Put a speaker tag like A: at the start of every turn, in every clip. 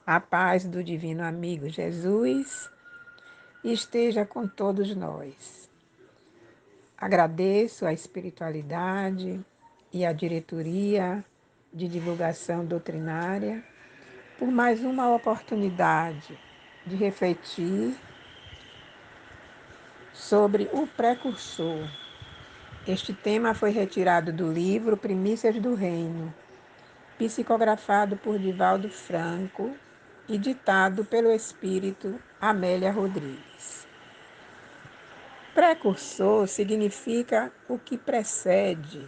A: A paz do divino amigo Jesus esteja com todos nós. Agradeço a espiritualidade e a diretoria de divulgação doutrinária por mais uma oportunidade de refletir sobre o precursor. Este tema foi retirado do livro Primícias do Reino, psicografado por Divaldo Franco e ditado pelo espírito Amélia Rodrigues. Precursor significa o que precede,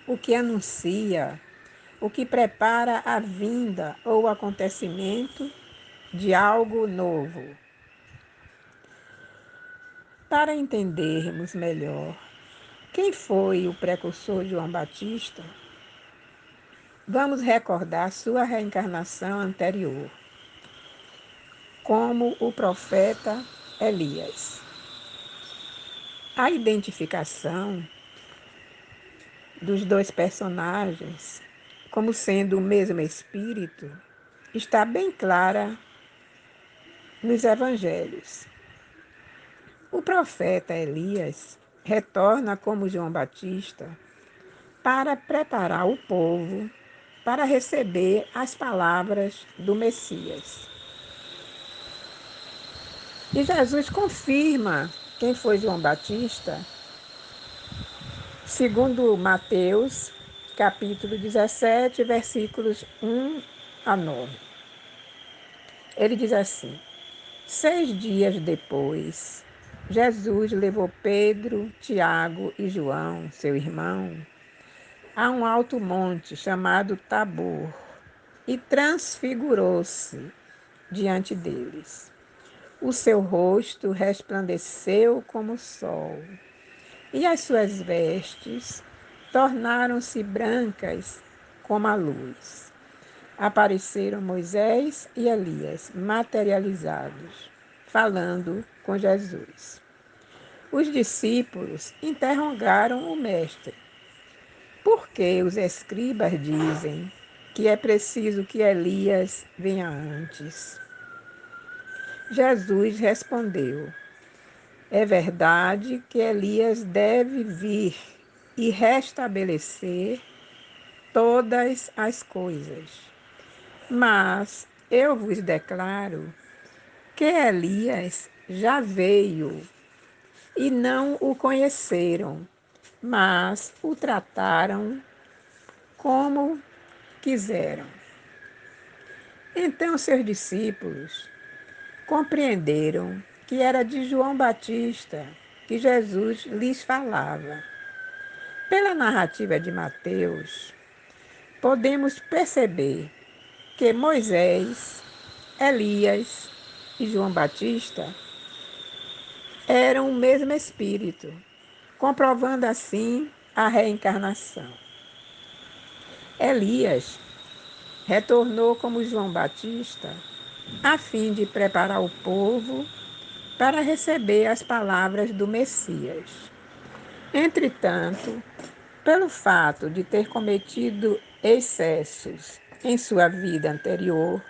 A: o que anuncia, o que prepara a vinda ou o acontecimento de algo novo. Para entendermos melhor quem foi o precursor João Batista, vamos recordar sua reencarnação anterior, como o profeta Elias. A identificação dos dois personagens como sendo o mesmo espírito está bem clara nos evangelhos. O profeta Elias retorna como João Batista para preparar o povo para receber as palavras do Messias. E Jesus confirma quem foi João Batista, segundo Mateus, capítulo 17, versículos 1 a 9. Ele diz assim: 6 dias depois, Jesus levou Pedro, Tiago e João, seu irmão, a um alto monte chamado Tabor e transfigurou-se diante deles. O seu rosto resplandeceu como o sol, e as suas vestes tornaram-se brancas como a luz. Apareceram Moisés e Elias, materializados, falando com Jesus. Os discípulos interrogaram o mestre: por que os escribas dizem que é preciso que Elias venha antes? Jesus respondeu: é verdade que Elias deve vir e restabelecer todas as coisas. Mas eu vos declaro que Elias já veio e não o conheceram, mas o trataram como quiseram. Então seus discípulos compreenderam que era de João Batista que Jesus lhes falava. Pela narrativa de Mateus, podemos perceber que Moisés, Elias e João Batista eram o mesmo espírito, comprovando assim a reencarnação. Elias retornou como João Batista a fim de preparar o povo para receber as palavras do Messias. Entretanto, pelo fato de ter cometido excessos em sua vida anterior,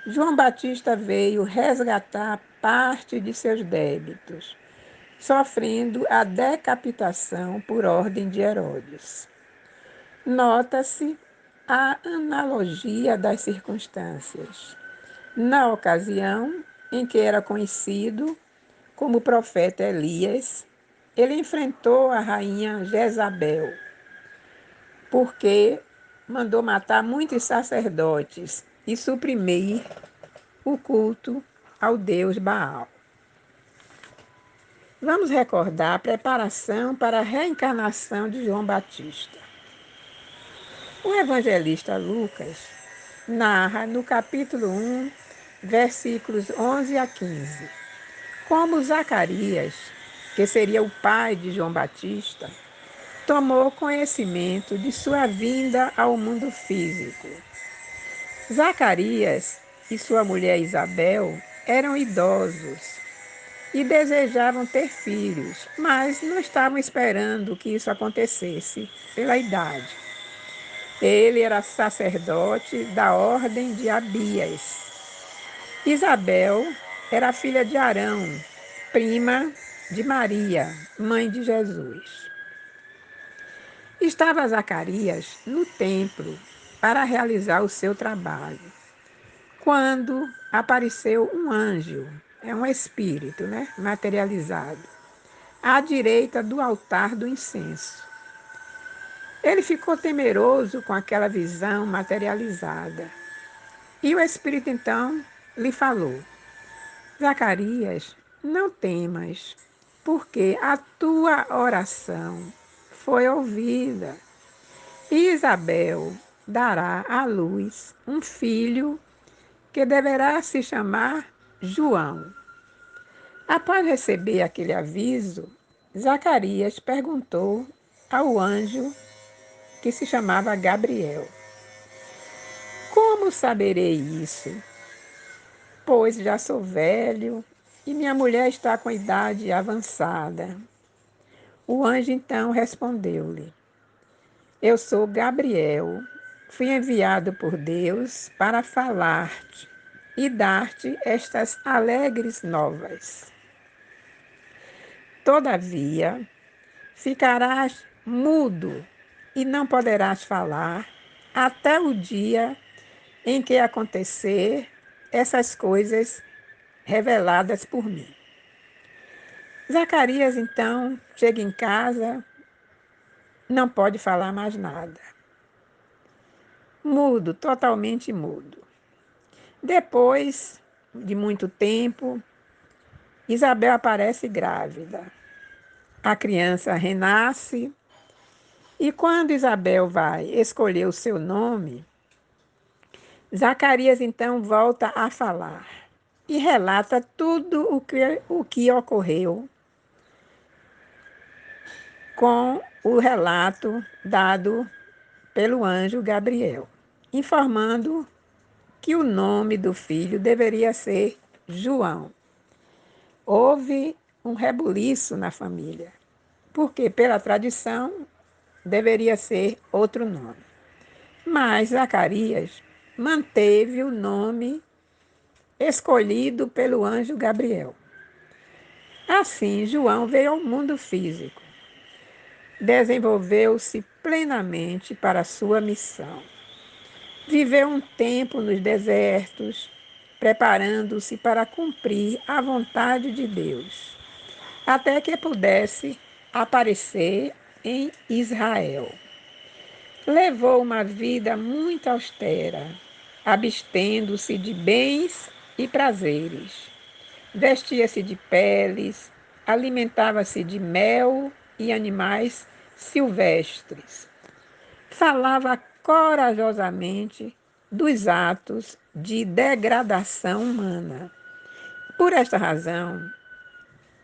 A: João Batista veio resgatar parte de seus débitos, sofrendo a decapitação por ordem de Herodes. Nota-se a analogia das circunstâncias. Na ocasião em que era conhecido como profeta Elias, ele enfrentou a rainha Jezabel, porque mandou matar muitos sacerdotes e suprimir o culto ao deus Baal. Vamos recordar a preparação para a reencarnação de João Batista. O evangelista Lucas narra no capítulo 1, versículos 11 a 15, como Zacarias, que seria o pai de João Batista, tomou conhecimento de sua vinda ao mundo físico. Zacarias e sua mulher Isabel eram idosos e desejavam ter filhos, mas não estavam esperando que isso acontecesse pela idade. Ele era sacerdote da ordem de Abias. Isabel era filha de Arão, prima de Maria, mãe de Jesus. Estava Zacarias no templo para realizar o seu trabalho, quando apareceu um anjo, um espírito, materializado, à direita do altar do incenso. Ele ficou temeroso com aquela visão materializada. E o espírito então lhe falou: Zacarias, não temas, porque a tua oração foi ouvida. E Isabel dará à luz um filho que deverá se chamar João. Após receber aquele aviso, Zacarias perguntou ao anjo que se chamava Gabriel: Como saberei isso? Pois já sou velho e minha mulher está com idade avançada. O anjo então respondeu-lhe: Eu sou Gabriel, fui enviado por Deus para falar-te e dar-te estas alegres novas. Todavia, ficarás mudo e não poderás falar até o dia em que acontecer essas coisas reveladas por mim. Zacarias, então, chega em casa, não pode falar mais nada. Mudo, totalmente mudo. Depois de muito tempo, Isabel aparece grávida. A criança renasce e quando Isabel vai escolher o seu nome, Zacarias então volta a falar e relata tudo o que ocorreu com o relato dado pelo anjo Gabriel, informando que o nome do filho deveria ser João. Houve um rebuliço na família, porque pela tradição deveria ser outro nome. Mas Zacarias manteve o nome escolhido pelo anjo Gabriel. Assim, João veio ao mundo físico, desenvolveu-se plenamente para a sua missão. Viveu um tempo nos desertos, preparando-se para cumprir a vontade de Deus, até que pudesse aparecer em Israel. Levou uma vida muito austera, abstendo-se de bens e prazeres. Vestia-se de peles, alimentava-se de mel e animais silvestres. Falava corajosamente dos atos de degradação humana. Por esta razão,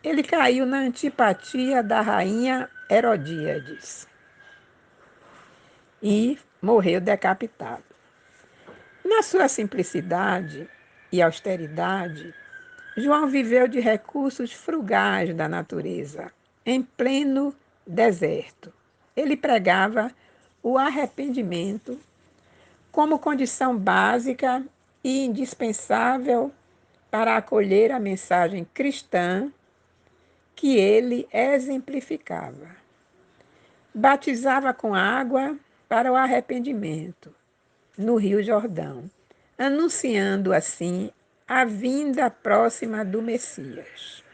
A: ele caiu na antipatia da rainha Herodíades e morreu decapitado. Na sua simplicidade e austeridade, João viveu de recursos frugais da natureza, em pleno deserto. Ele pregava o arrependimento como condição básica e indispensável para acolher a mensagem cristã que ele exemplificava. Batizava com água para o arrependimento no Rio Jordão, anunciando assim a vinda próxima do Messias.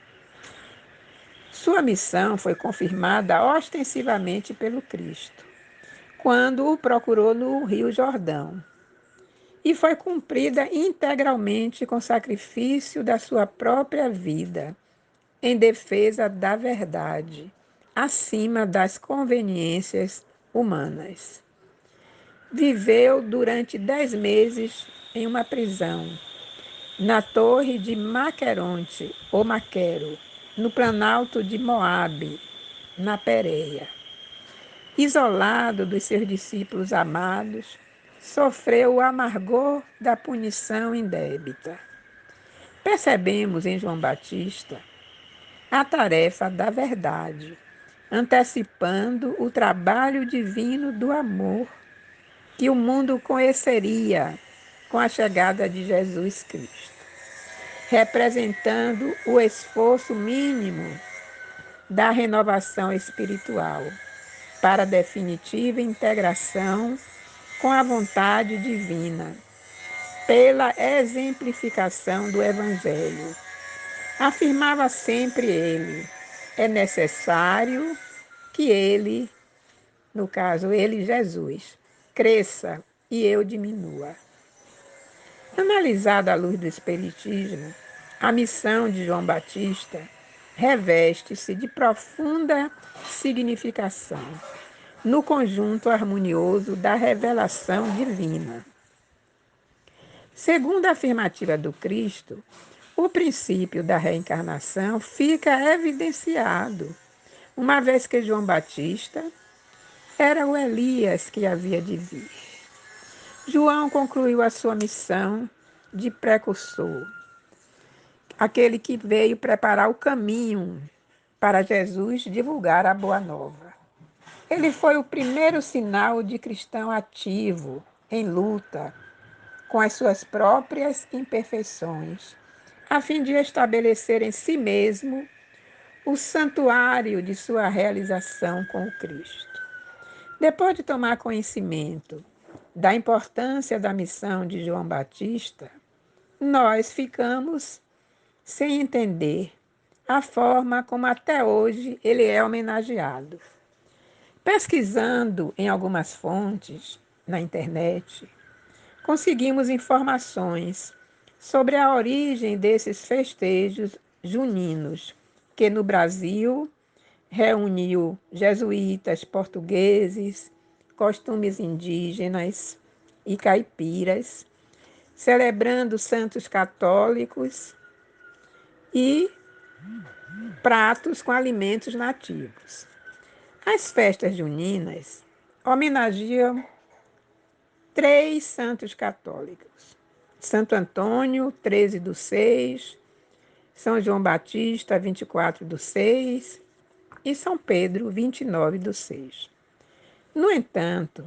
A: Sua missão foi confirmada ostensivamente pelo Cristo, quando o procurou no Rio Jordão, e foi cumprida integralmente com o sacrifício da sua própria vida, em defesa da verdade, acima das conveniências humanas. Viveu durante 10 meses em uma prisão, na torre de Maqueronte, ou Maquero, no planalto de Moabe, na Pérea. Isolado dos seus discípulos amados, sofreu o amargor da punição indébita. Percebemos em João Batista a tarefa da verdade, antecipando o trabalho divino do amor que o mundo conheceria com a chegada de Jesus Cristo, representando o esforço mínimo da renovação espiritual para a definitiva integração com a vontade divina, pela exemplificação do Evangelho. Afirmava sempre ele: é necessário que ele, no caso ele, Jesus, cresça e eu diminua. Analisada à luz do Espiritismo, a missão de João Batista reveste-se de profunda significação no conjunto harmonioso da revelação divina. Segundo a afirmativa do Cristo, o princípio da reencarnação fica evidenciado, uma vez que João Batista era o Elias que havia de vir. João concluiu a sua missão de precursor, aquele que veio preparar o caminho para Jesus divulgar a Boa Nova. Ele foi o primeiro sinal de cristão ativo, em luta com as suas próprias imperfeições, a fim de estabelecer em si mesmo o santuário de sua realização com o Cristo. Depois de tomar conhecimento da importância da missão de João Batista, nós ficamos sem entender a forma como até hoje ele é homenageado. Pesquisando em algumas fontes na internet, conseguimos informações sobre a origem desses festejos juninos, que no Brasil reuniu jesuítas, portugueses, costumes indígenas e caipiras, celebrando santos católicos e pratos com alimentos nativos. As festas juninas homenageiam 3 santos católicos: Santo Antônio, 13/6, São João Batista, 24/6 e São Pedro, 29/6. No entanto,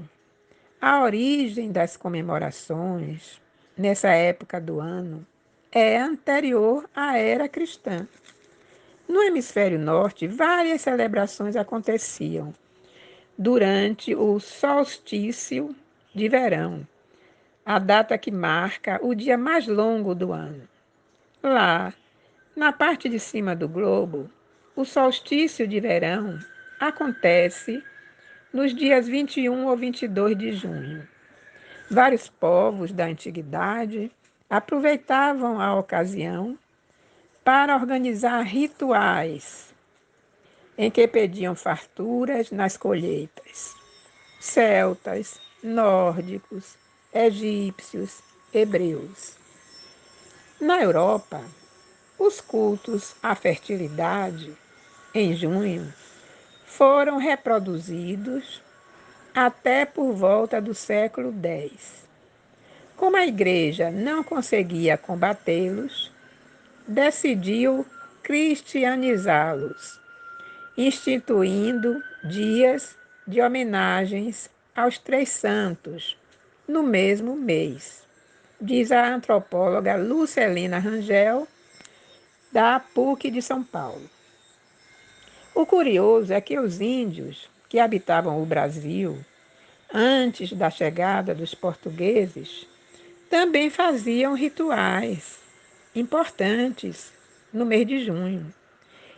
A: a origem das comemorações nessa época do ano é anterior à era cristã. No hemisfério norte, várias celebrações aconteciam durante o solstício de verão, a data que marca o dia mais longo do ano. Lá, na parte de cima do globo, o solstício de verão acontece nos dias 21 ou 22 de junho. Vários povos da antiguidade aproveitavam a ocasião para organizar rituais em que pediam farturas nas colheitas. Celtas, nórdicos, egípcios, hebreus. Na Europa, os cultos à fertilidade, em junho, foram reproduzidos até por volta do século X. Como a Igreja não conseguia combatê-los, decidiu cristianizá-los, instituindo dias de homenagens aos 3 santos no mesmo mês, diz a antropóloga Lucelina Rangel, da PUC de São Paulo. O curioso é que os índios que habitavam o Brasil antes da chegada dos portugueses também faziam rituais importantes no mês de junho.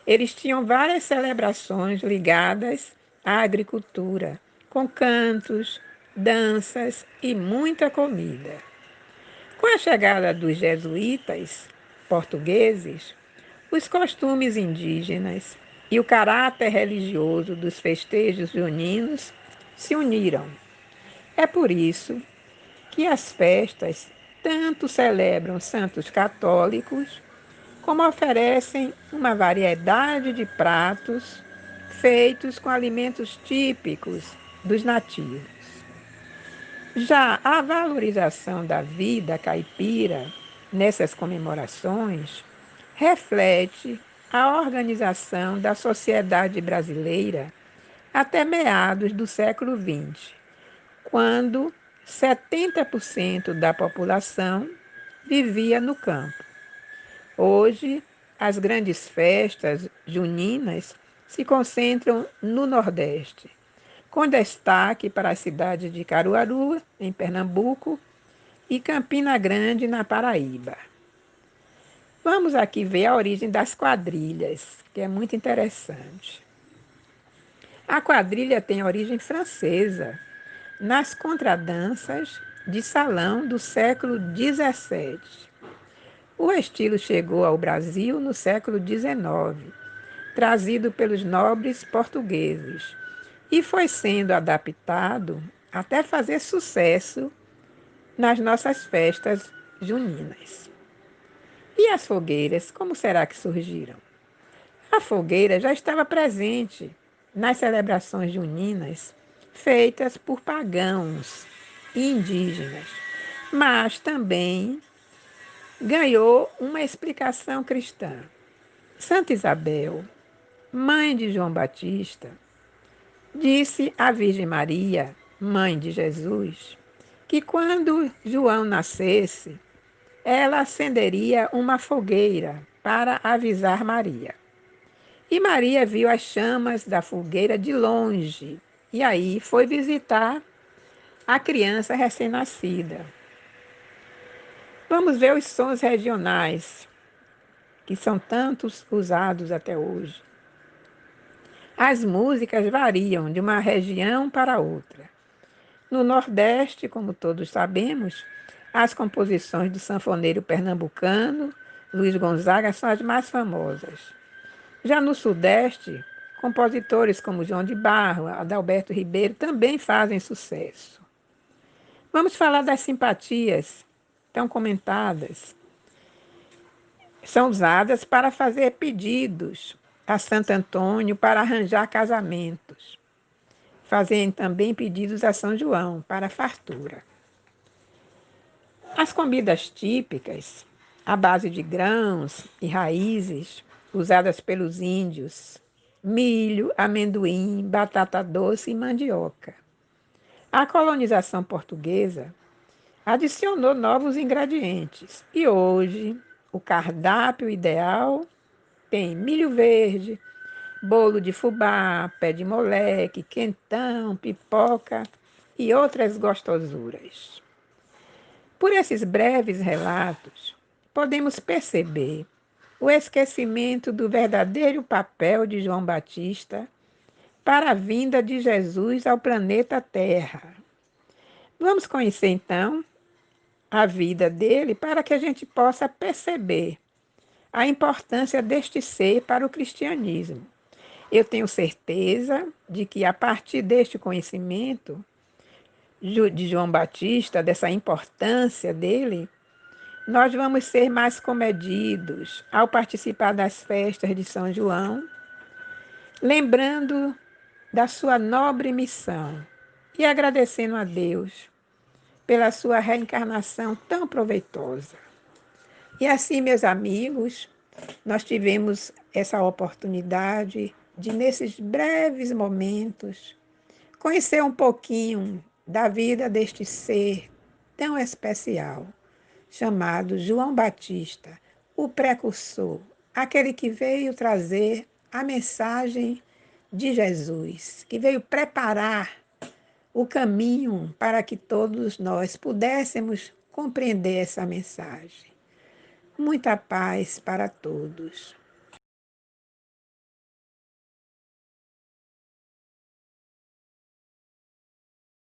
A: Eles tinham várias celebrações ligadas à agricultura, com cantos, danças e muita comida. Com a chegada dos jesuítas portugueses, os costumes indígenas e o caráter religioso dos festejos juninos se uniram. É por isso que as festas tanto celebram santos católicos, como oferecem uma variedade de pratos feitos com alimentos típicos dos nativos. Já a valorização da vida caipira nessas comemorações reflete a organização da sociedade brasileira até meados do século XX, quando 70% da população vivia no campo. Hoje, as grandes festas juninas se concentram no Nordeste, com destaque para as cidades de Caruaru, em Pernambuco, e Campina Grande, na Paraíba. Vamos aqui ver a origem das quadrilhas, que é muito interessante. A quadrilha tem origem francesa, nas contradanças de salão do século XVII. O estilo chegou ao Brasil no século XIX, trazido pelos nobres portugueses, e foi sendo adaptado até fazer sucesso nas nossas festas juninas. E as fogueiras, como será que surgiram? A fogueira já estava presente nas celebrações juninas feitas por pagãos e indígenas, mas também ganhou uma explicação cristã. Santa Isabel, mãe de João Batista, disse à Virgem Maria, mãe de Jesus, que quando João nascesse, ela acenderia uma fogueira para avisar Maria. E Maria viu as chamas da fogueira de longe e aí foi visitar a criança recém-nascida. Vamos ver os sons regionais, que são tantos usados até hoje. As músicas variam de uma região para outra. No Nordeste, como todos sabemos, as composições do sanfoneiro pernambucano Luiz Gonzaga são as mais famosas. Já no Sudeste, compositores como João de Barro, Adalberto Ribeiro também fazem sucesso. Vamos falar das simpatias tão comentadas. São usadas para fazer pedidos a Santo Antônio para arranjar casamentos. Fazem também pedidos a São João para fartura. As comidas típicas, à base de grãos e raízes, usadas pelos índios, milho, amendoim, batata doce e mandioca. A colonização portuguesa adicionou novos ingredientes e hoje o cardápio ideal tem milho verde, bolo de fubá, pé de moleque, quentão, pipoca e outras gostosuras. Por esses breves relatos, podemos perceber o esquecimento do verdadeiro papel de João Batista para a vinda de Jesus ao planeta Terra. Vamos conhecer então a vida dele para que a gente possa perceber a importância deste ser para o cristianismo. Eu tenho certeza de que a partir deste conhecimento de João Batista, dessa importância dele, nós vamos ser mais comedidos ao participar das festas de São João, lembrando da sua nobre missão e agradecendo a Deus pela sua reencarnação tão proveitosa. E assim, meus amigos, nós tivemos essa oportunidade de, nesses breves momentos, conhecer um pouquinho da vida deste ser tão especial, chamado João Batista, o precursor, aquele que veio trazer a mensagem de Jesus, que veio preparar o caminho para que todos nós pudéssemos compreender essa mensagem. Muita paz para todos.